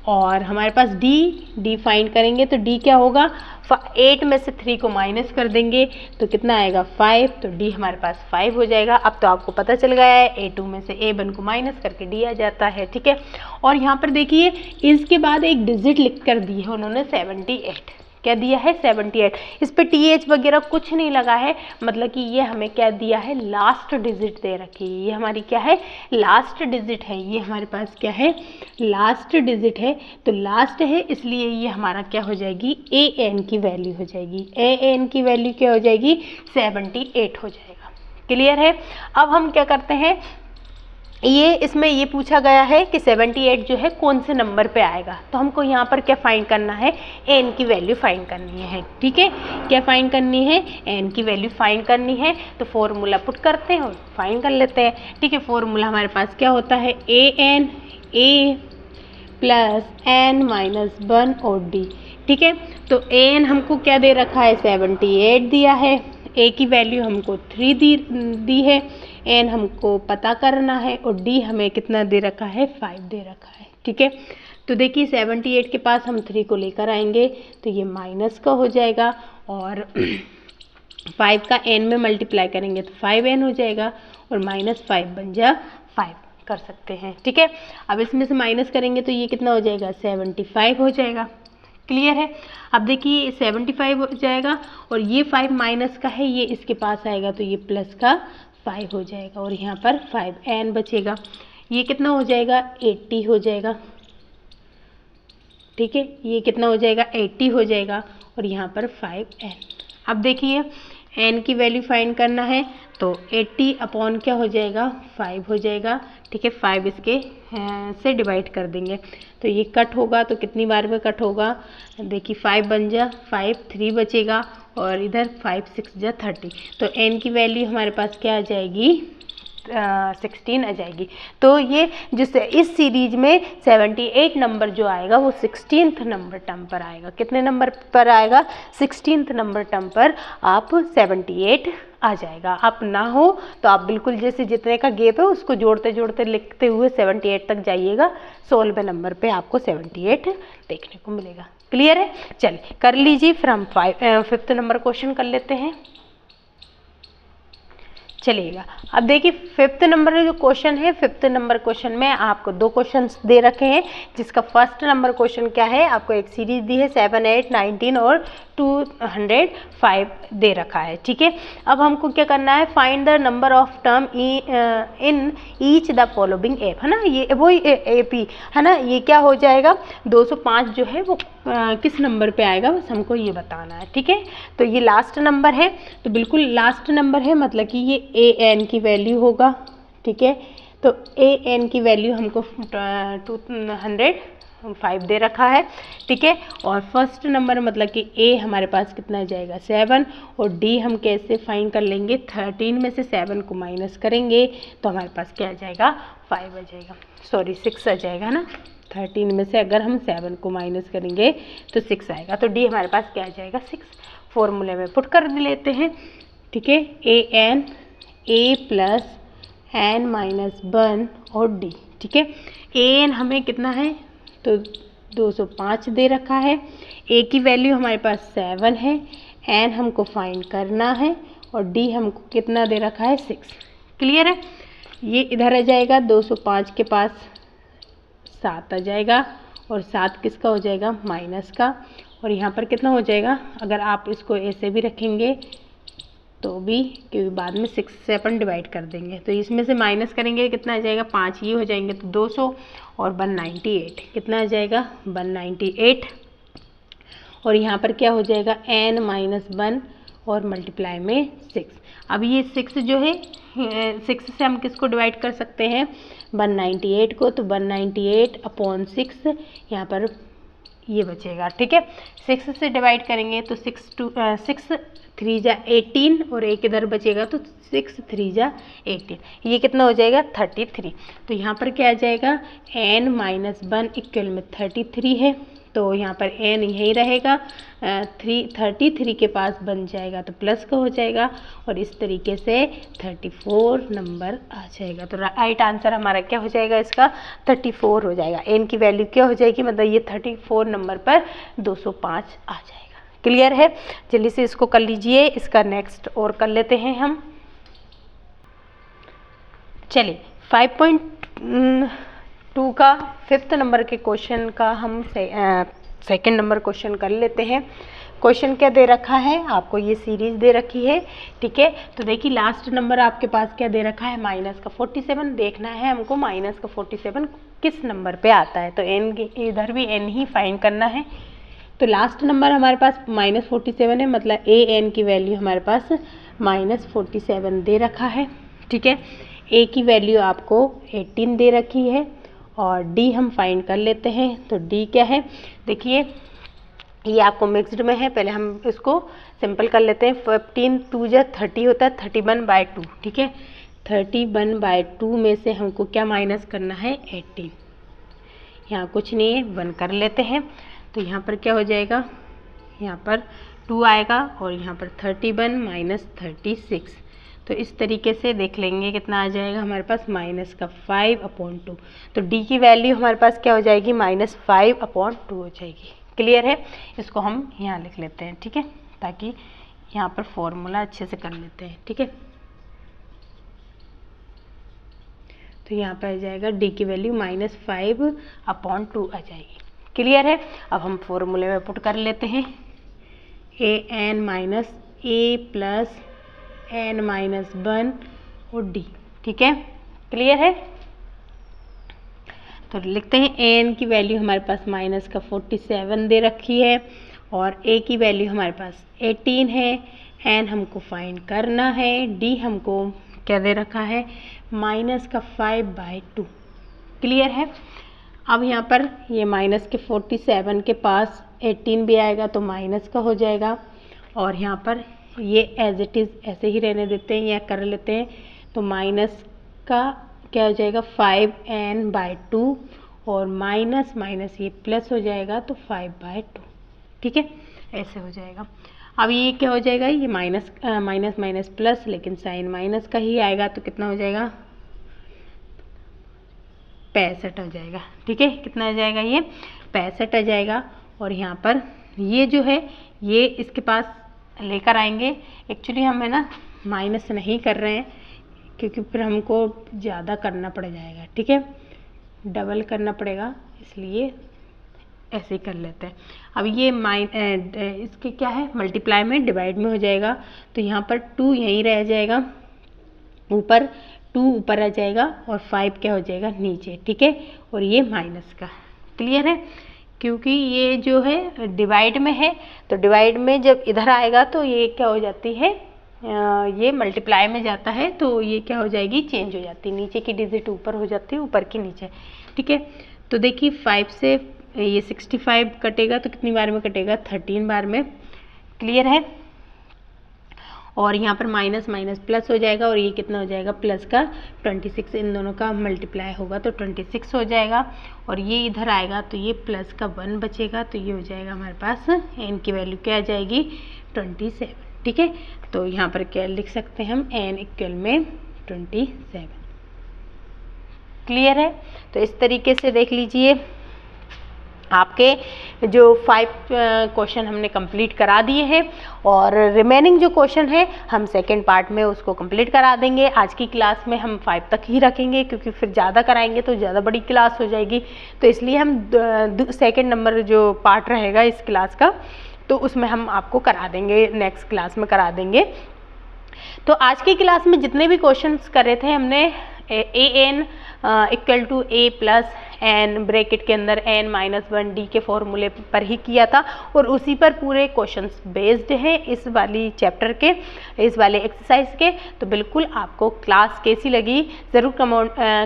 और हमारे पास D फाइंड करेंगे तो D क्या होगा, 8 में से 3 को माइनस कर देंगे तो कितना आएगा, 5। तो D हमारे पास 5 हो जाएगा। अब तो आपको पता चल गया है, A2 में से A1 को माइनस करके D आ जाता है, ठीक है। और यहाँ पर देखिए इसके बाद एक डिजिट लिख कर दी है उन्होंने, 78। क्या दिया है, 78। इस पे TH वगैरह कुछ नहीं लगा है, मतलब कि ये हमें क्या दिया है, लास्ट डिजिट दे रखी है। ये हमारी क्या है, लास्ट डिजिट है। ये हमारे पास क्या है, लास्ट डिजिट है। तो लास्ट है इसलिए ये हमारा क्या हो जाएगी, AN की वैल्यू हो जाएगी। AN की वैल्यू क्या हो जाएगी, 78 हो जाएगा। क्लियर है। अब हम क्या करते हैं, ये इसमें ये पूछा गया है कि 78 जो है कौन से नंबर पे आएगा, तो हमको यहाँ पर क्या फाइंड करना है, n की वैल्यू फाइंड करनी है, ठीक है। क्या फाइंड करनी है, n की वैल्यू फाइंड करनी है। तो फॉर्मूला पुट करते हैं और फाइंड कर लेते हैं, ठीक है। फॉर्मूला हमारे पास क्या होता है, an a plus n minus 1 और डी। ठीक है, तो एन हमको क्या दे रखा है, 78 दिया है, ए की वैल्यू हमको 3 दी है, एन हमको पता करना है और डी हमें कितना दे रखा है, 5 दे रखा है। ठीक है, तो देखिए 78 के पास हम 3 को लेकर आएंगे तो ये माइनस का हो जाएगा और 5 का n में मल्टीप्लाई करेंगे तो 5n हो जाएगा और -5 बन जा 5 कर सकते हैं। ठीक है, अब इसमें से माइनस करेंगे तो ये कितना हो जाएगा, 75 हो जाएगा। क्लियर है, अब देखिए 75 हो जाएगा और ये 5 माइनस का है, ये इसके पास आएगा तो ये प्लस का 5 हो जाएगा और यहाँ पर 5n बचेगा, ये कितना हो जाएगा, 80 हो जाएगा। ठीक है, ये कितना हो जाएगा, 80 हो जाएगा और यहाँ पर 5n। अब देखिए n की वैल्यू फाइंड करना है तो 80 अपॉन क्या हो जाएगा, 5 हो जाएगा। ठीक है, 5 इसके से डिवाइड कर देंगे तो ये कट होगा तो कितनी बार में कट होगा, देखिए 5 बन जा 5, 3 बचेगा और इधर 5 6 जा 30, तो n की वैल्यू हमारे पास क्या आ जाएगी, 16 आ जाएगी। तो ये जिस इस सीरीज में 78 नंबर जो आएगा वो 16th नंबर टर्म पर आएगा। कितने नंबर पर आएगा, 16th नंबर टर्म पर आप 78 आ जाएगा। आप ना हो तो आप बिल्कुल जैसे जितने का गैप है उसको जोड़ते जोड़ते लिखते हुए 78 तक जाइएगा, 16वें नंबर पे आपको 78 देखने को मिलेगा। क्लियर है, चलिए कर लीजिए, फिर हम 5th नंबर क्वेश्चन कर लेते हैं। चलिएगा, अब देखिए 5th नंबर जो क्वेश्चन है, 5th नंबर क्वेश्चन में आपको 2 क्वेश्चंस दे रखे हैं, जिसका फर्स्ट नंबर क्वेश्चन क्या है, आपको एक सीरीज दी है 7, 8, 19 और 205 दे रखा है। ठीक है, अब हमको क्या करना है, find the number of term in each the following app, है ना, ये वही एपी है ना, ये क्या हो जाएगा, 205 जो है वो किस नंबर पे आएगा बस हमको ये बताना है। ठीक है, तो ये लास्ट नंबर है, तो बिल्कुल लास्ट नंबर है, मतलब कि ये an की वैल्यू होगा। ठीक है, तो an की वैल्यू हमको 205 दे रखा है। ठीक है, और फर्स्ट नंबर मतलब कि a हमारे पास कितना आ जाएगा, 7, और d हम कैसे फाइंड कर लेंगे, 13 में से 7 को माइनस करेंगे तो हमारे पास क्या आ जाएगा, 5 आ जाएगा, सॉरी 6 आ जाएगा ना, 13 में से अगर हम 7 को माइनस करेंगे तो 6 आएगा, तो d हमारे पास क्या आ जाएगा, 6। फॉर्मूले में पुट कर लेते हैं। ठीक है, an a plus n minus 1 और d। ठीक है, an हमें कितना है, तो 205 दे रखा है, a की वैल्यू हमारे पास 7 है, n हमको फाइंड करना है और d हमको कितना दे रखा है, 6। क्लियर है, ये इधर आ जाएगा, 205 के पास 7 आ जाएगा और 7 किसका हो जाएगा, माइनस का, और यहाँ पर कितना हो जाएगा, अगर आप इसको ऐसे भी रखेंगे तो भी, क्योंकि बाद में 6 से अपन डिवाइड कर देंगे, तो इसमें से माइनस करेंगे कितना आ जाएगा, 5 ये हो जाएंगे तो 200 और 198 कितना आ जाएगा, 198, और यहाँ पर क्या हो जाएगा, n माइनस 1 और मल्टीप्लाई में 6। अब ये 6 जो है 6 से हम किसको डिवाइड कर सकते हैं, 198 को, तो 198 अपॉन 6 यहाँ पर ये बचेगा। ठीक है, 6 से डिवाइड करेंगे तो 6 3 जा 18 और एक इधर बचेगा तो 6 3 जा 18, ये कितना हो जाएगा, 33। तो यहाँ पर क्या आ जाएगा, n माइनस 1 इक्वल में 33 है, तो यहाँ पर n यही रहेगा, 33 के पास बन जाएगा तो प्लस का हो जाएगा और इस तरीके से 34 नंबर आ जाएगा। तो राइट आंसर हमारा क्या हो जाएगा, इसका 34 हो जाएगा। n की वैल्यू क्या हो जाएगी, मतलब ये 34 नंबर पर 205 आ जाएगा। क्लियर है, जल्दी से इसको कर लीजिए, इसका नेक्स्ट और कर लेते हैं हम। चलिए 5.2 का 5th नंबर के क्वेश्चन का हम सेकंड नंबर क्वेश्चन कर लेते हैं। क्वेश्चन क्या दे रखा है, आपको ये सीरीज दे रखी है। ठीक है, तो देखिए लास्ट नंबर आपके पास क्या दे रखा है, माइनस का 47। देखना है हमको माइनस का 47 किस नंबर पे आता है, तो n इधर भी n ही फाइंड करना है। तो लास्ट नंबर हमारे पास -47 है, मतलब an की वैल्यू हमारे पास -47 दे रखा है। ठीक है, a की वैल्यू आपको 18 दे रखी है और d हम फाइंड कर लेते हैं। तो d क्या है, देखिए ये आपको मिक्स्ड में है, पहले हम इसको सिंपल कर लेते हैं। 15 2 जा 30 होता है, 31/2। ठीक है, 31/2 में से हमको क्या माइनस करना है, 18। यहाँ कुछ नहीं है, 1 कर लेते हैं। तो यहाँ पर क्या हो जाएगा, यहाँ पर 2 आएगा और यहाँ पर 31 माइनस 36। तो इस तरीके से देख लेंगे कितना आ जाएगा हमारे पास, -5/2। तो d की वैल्यू हमारे पास क्या हो जाएगी, -5/2 हो जाएगी। क्लियर है, इसको हम यहाँ लिख लेते हैं, ठीक है, ताकि यहाँ पर फॉर्मूला अच्छे से कर लेते हैं, ठीक है। तो यहाँ पर आ जाएगा d की वैल्यू -5/2 आ जाएगी। क्लियर है, अब हम फॉर्मूले में पुट कर लेते हैं, an minus a plus n minus 1 और d, ठीक है। क्लियर है, तो लिखते हैं n की वैल्यू हमारे पास -47 दे रखी है और a की वैल्यू हमारे पास 18 है, n हमको फाइंड करना है, d हमको क्या दे रखा है, -5/2। क्लियर है, अब यहाँ पर ये माइनस के 47 के पास 18 भी आएगा तो माइनस का हो जाएगा और यहाँ पर ये एज इट इज़ ऐसे ही रहने देते हैं या कर लेते हैं। तो माइनस का क्या हो जाएगा, 5n/2 और माइनस माइनस ये प्लस हो जाएगा तो 5/2, ठीक है, ऐसे हो जाएगा। अब ये क्या हो जाएगा, ये माइनस माइनस प्लस, लेकिन साइन माइनस का ही आएगा तो कितना हो जाएगा, 65 हो जाएगा, ठीक है। कितना आ जाएगा, ये 65 आ जाएगा। और यहाँ पर ये जो है ये इसके पास लेकर आएंगे। एक्चुअली हम है ना माइनस नहीं कर रहे हैं क्योंकि फिर हमको ज़्यादा करना पड़ जाएगा, ठीक है, डबल करना पड़ेगा, इसलिए ऐसे ही कर लेते हैं। अब ये इसके क्या है, मल्टीप्लाई में डिवाइड में हो जाएगा तो यहाँ पर 2 यहीं रह जाएगा, ऊपर 2 ऊपर आ जाएगा और 5 क्या हो जाएगा नीचे, ठीक है, और ये माइनस का। क्लियर है, क्योंकि ये जो है डिवाइड में है तो डिवाइड में जब इधर आएगा तो ये क्या हो जाती है, ये मल्टीप्लाई में जाता है तो ये क्या हो जाएगी, चेंज हो जाती है, नीचे की डिजिट ऊपर हो जाती है, ऊपर की नीचे, ठीक है। तो देखिए 5 से ये 65 कटेगा तो कितनी बार में कटेगा, 13 बार में। क्लियर है, और यहाँ पर माइनस माइनस प्लस हो जाएगा और ये कितना हो जाएगा, प्लस का 26, इन दोनों का मल्टीप्लाई होगा तो 26 हो जाएगा और ये इधर आएगा तो ये प्लस का 1 बचेगा तो ये हो जाएगा हमारे पास n की वैल्यू क्या आ जाएगी, 27, ठीक है। तो यहाँ पर क्या लिख सकते हैं हम, n इक्वल में 27। क्लियर है, तो इस तरीके से देख लीजिए आपके जो 5 क्वेश्चन हमने कंप्लीट करा दिए हैं और रिमेनिंग जो क्वेश्चन है हम सेकंड पार्ट में उसको कंप्लीट करा देंगे। आज की क्लास में हम 5 तक ही रखेंगे क्योंकि फिर ज़्यादा कराएंगे तो ज़्यादा बड़ी क्लास हो जाएगी, तो इसलिए हम सेकंड नंबर जो पार्ट रहेगा इस क्लास का तो उसमें हम आपको करा देंगे, नेक्स्ट क्लास में करा देंगे। तो आज की क्लास में जितने भी क्वेश्चंस कर रहे थे हमने an equal to a plus n bracket के अंदर n माइनस 1d के फॉर्मूले पर ही किया था और उसी पर पूरे क्वेश्चंस बेस्ड हैं इस वाली चैप्टर के, इस वाले एक्सरसाइज के। तो बिल्कुल आपको क्लास कैसी लगी ज़रूर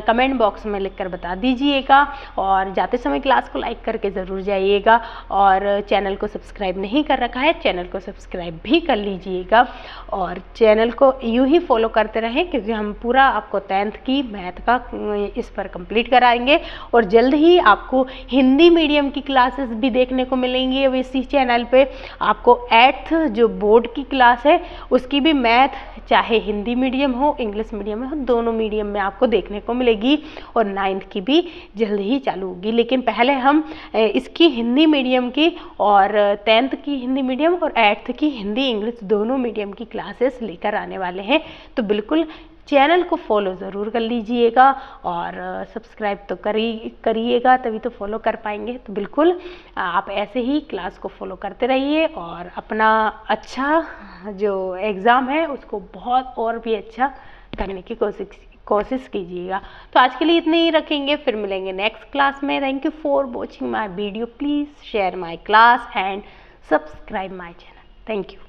कमेंट बॉक्स में लिखकर बता दीजिएगा और जाते समय क्लास को लाइक करके ज़रूर जाइएगा और चैनल को सब्सक्राइब नहीं कर रखा है चैनल को सब्सक्राइब भी कर लीजिएगा और चैनल को यूँ ही फॉलो करते रहें क्योंकि हम पूरा आपको 10th की मैथ का इस पर कंप्लीट कराएंगे और जल्द ही आपको हिंदी मीडियम की क्लासेस भी देखने को मिलेंगी। अब इसी चैनल पे आपको 8th जो बोर्ड की क्लास है उसकी भी मैथ चाहे हिंदी मीडियम हो इंग्लिश मीडियम हो दोनों मीडियम में आपको देखने को मिलेगी और 9th की भी जल्द ही चालू होगी। लेकिन पहले हम इसकी हिंदी मीडियम की और 10th की हिंदी मीडियम और 8th की हिंदी इंग्लिश दोनों मीडियम की क्लासेस लेकर आने वाले हैं। तो बिल्कुल चैनल को फॉलो ज़रूर कर लीजिएगा और सब्सक्राइब तो करिएगा तभी तो फॉलो कर पाएंगे। तो बिल्कुल आप ऐसे ही क्लास को फॉलो करते रहिए और अपना अच्छा जो एग्ज़ाम है उसको बहुत और भी अच्छा करने की कोशिश कीजिएगा। तो आज के लिए इतने ही रखेंगे, फिर मिलेंगे नेक्स्ट क्लास में। Thank you for watching my video, please share my class and subscribe my channel. Thank you.